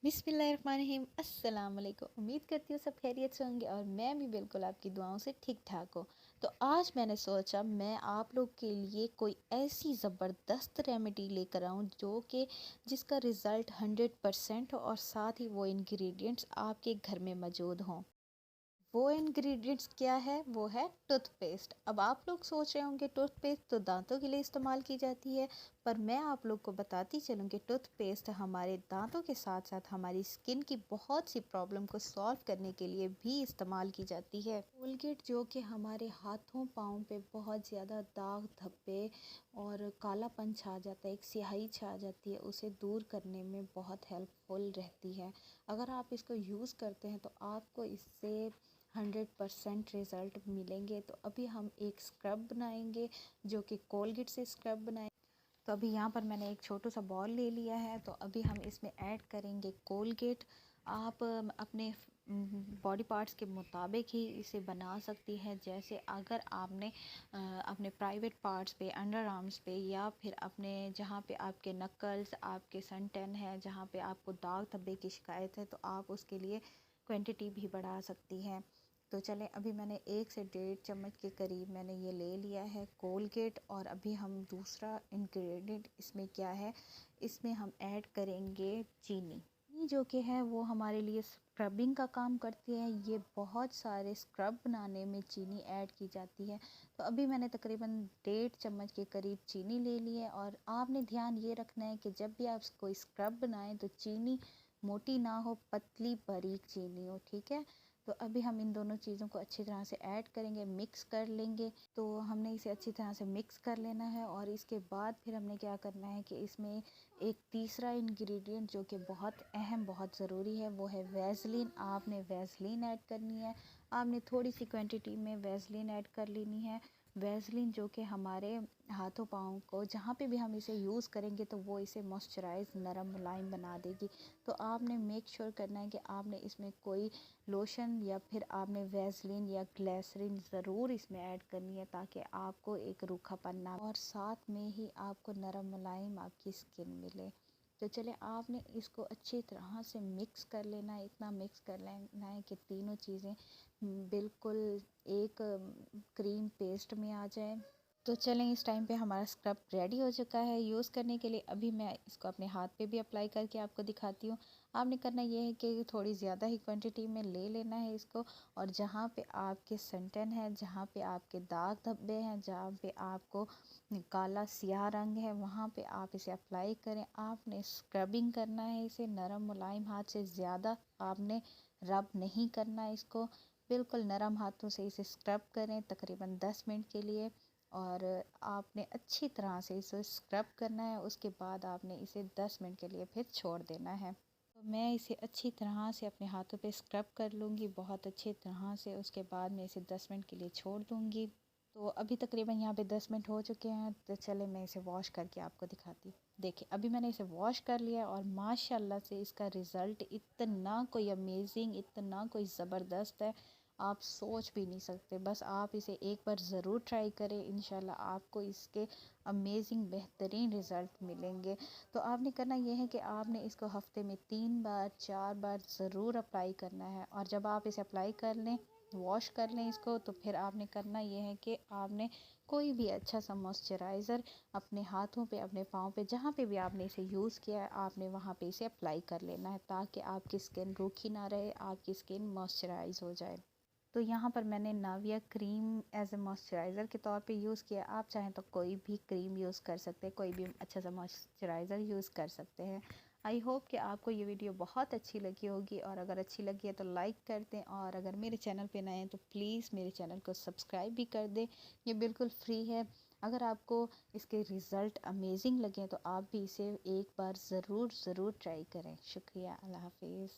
बिस्मिल्लाहिर्रहमानिर्रहीम अस्सलाम वालेकुम। उम्मीद करती हूँ सब खैरियत से होंगे और मैं भी बिल्कुल आपकी दुआओं से ठीक ठाक हूँ। तो आज मैंने सोचा मैं आप लोग के लिए कोई ऐसी ज़बरदस्त रेमेडी लेकर आऊँ जो कि जिसका रिज़ल्ट 100% हो और साथ ही वो इंग्रेडिएंट्स आपके घर में मौजूद हों। वो इंग्रेडिएंट्स क्या है? वो है टूथपेस्ट। अब आप लोग सोच रहे होंगे टूथपेस्ट तो दांतों के लिए इस्तेमाल की जाती है, पर मैं आप लोग को बताती चलूँ कि टूथपेस्ट हमारे दांतों के साथ साथ हमारी स्किन की बहुत सी प्रॉब्लम को सॉल्व करने के लिए भी इस्तेमाल की जाती है। कोलगेट जो कि हमारे हाथों पाँव पे बहुत ज़्यादा दाग धब्बे और कालापन छा जाता है, एक स्याही छा जाती है, उसे दूर करने में बहुत हेल्पफुल रहती है। अगर आप इसको यूज़ करते हैं तो आपको इससे 100% रिज़ल्ट मिलेंगे। तो अभी हम एक स्क्रब बनाएंगे जो कि कोलगेट से स्क्रब बनाएंगे। तो अभी यहाँ पर मैंने एक छोटा सा बॉल ले लिया है, तो अभी हम इसमें ऐड करेंगे कोलगेट। आप अपने बॉडी पार्ट्स के मुताबिक ही इसे बना सकती है। जैसे अगर आपने अपने प्राइवेट पार्ट्स पे, अंडर आर्म्स पे या फिर अपने जहाँ पे आपके नकल्स, आपके सन टैन है, जहाँ पे आपको दाग धब्बे की शिकायत है, तो आप उसके लिए क्वांटिटी भी बढ़ा सकती हैं। तो चलें, अभी मैंने 1 से 1.5 चम्मच के करीब मैंने ये ले लिया है कोलगेट। और अभी हम दूसरा इंग्रेडिएंट इसमें क्या है, इसमें हम ऐड करेंगे चीनी। चीनी जो कि है वो हमारे लिए स्क्रबिंग का काम करती है। ये बहुत सारे स्क्रब बनाने में चीनी ऐड की जाती है। तो अभी मैंने तकरीबन 1.5 चम्मच के करीब चीनी ले ली है। और आपने ध्यान ये रखना है कि जब भी आप कोई स्क्रब बनाएं तो चीनी मोटी ना हो, पतली बारीक चीनी हो, ठीक है। तो अभी हम इन दोनों चीज़ों को अच्छी तरह से ऐड करेंगे, मिक्स कर लेंगे। तो हमने इसे अच्छी तरह से मिक्स कर लेना है। और इसके बाद फिर हमने क्या करना है कि इसमें एक तीसरा इंग्रेडिएंट जो कि बहुत अहम, बहुत ज़रूरी है, वो है वैसलीन। आपने वैसलीन ऐड करनी है। आपने थोड़ी सी क्वांटिटी में वैसलीन ऐड कर लेनी है। वैसलीन जो कि हमारे हाथों पाँव को जहाँ पे भी हम इसे यूज़ करेंगे तो वो इसे मॉइस्चराइज, नरम मुलायम बना देगी। तो आपने मेक श्योर करना है कि आपने इसमें कोई लोशन या फिर आपने वैसलीन या ग्लिसरीन ज़रूर इसमें ऐड करनी है, ताकि आपको एक रूखापन ना और साथ में ही आपको नरम मुलायम आपकी स्किन मिले। तो चले, आपने इसको अच्छी तरह से मिक्स कर लेना है। इतना मिक्स कर लेना है कि तीनों चीज़ें बिल्कुल एक क्रीम पेस्ट में आ जाए। तो चलें, इस टाइम पे हमारा स्क्रब रेडी हो चुका है यूज़ करने के लिए। अभी मैं इसको अपने हाथ पे भी अप्लाई करके आपको दिखाती हूँ। आपने करना ये है कि थोड़ी ज़्यादा ही क्वांटिटी में ले लेना है इसको। और जहाँ पे आपके सनटन है, जहाँ पे आपके दाग धब्बे हैं, जहाँ पे आपको काला स्याह रंग है, वहाँ पे आप इसे अप्लाई करें। आपने स्क्रबिंग करना है इसे नरम मुलायम हाथ से, ज़्यादा आपने रब नहीं करना है इसको। बिल्कुल नरम हाथों से इसे स्क्रब करें तकरीबन 10 मिनट के लिए। और आपने अच्छी तरह से इसे स्क्रब करना है। उसके बाद आपने इसे 10 मिनट के लिए फिर छोड़ देना है। तो मैं इसे अच्छी तरह से अपने हाथों पे स्क्रब कर लूँगी बहुत अच्छी तरह से। उसके बाद मैं इसे 10 मिनट के लिए छोड़ दूँगी। तो अभी तकरीबन यहाँ पे 10 मिनट हो चुके हैं। तो चले, मैं इसे वॉश करके आपको दिखाती हूँ। देखिए, अभी मैंने इसे वॉश कर लिया और माशाल्लाह से इसका रिज़ल्ट इतना कोई अमेजिंग, इतना कोई ज़बरदस्त है, आप सोच भी नहीं सकते। बस आप इसे एक बार ज़रूर ट्राई करें, इंशाल्लाह आपको इसके अमेजिंग बेहतरीन रिज़ल्ट मिलेंगे। तो आपने करना ये है कि आपने इसको हफ़्ते में 3 बार 4 बार ज़रूर अप्लाई करना है। और जब आप इसे अप्लाई कर लें, वॉश कर लें इसको, तो फिर आपने करना ये है कि आपने कोई भी अच्छा सा मॉइस्चराइज़र अपने हाथों पे, अपने पाँव पे, जहाँ पे भी आपने इसे यूज़ किया है, आपने वहाँ पे इसे अप्लाई कर लेना है, ताकि आपकी स्किन रूखी ना रहे, आपकी स्किन मॉइस्चराइज हो जाए। तो यहाँ पर मैंने नाविया क्रीम एज ए मॉइस्चराइज़र के तौर पे यूज़ किया। आप चाहें तो कोई भी क्रीम यूज़ कर सकते हैं, कोई भी अच्छा सा मॉइस्चराइज़र यूज़ कर सकते हैं। आई होप कि आपको ये वीडियो बहुत अच्छी लगी होगी। और अगर अच्छी लगी है तो लाइक कर दें। और अगर मेरे चैनल पे नए हैं तो प्लीज़ मेरे चैनल को सब्सक्राइब भी कर दें। ये बिल्कुल फ्री है। अगर आपको इसके रिज़ल्ट अमेजिंग लगे तो आप भी इसे एक बार ज़रूर ट्राई करें। शुक्रिया, अल्लाह हाफिज़।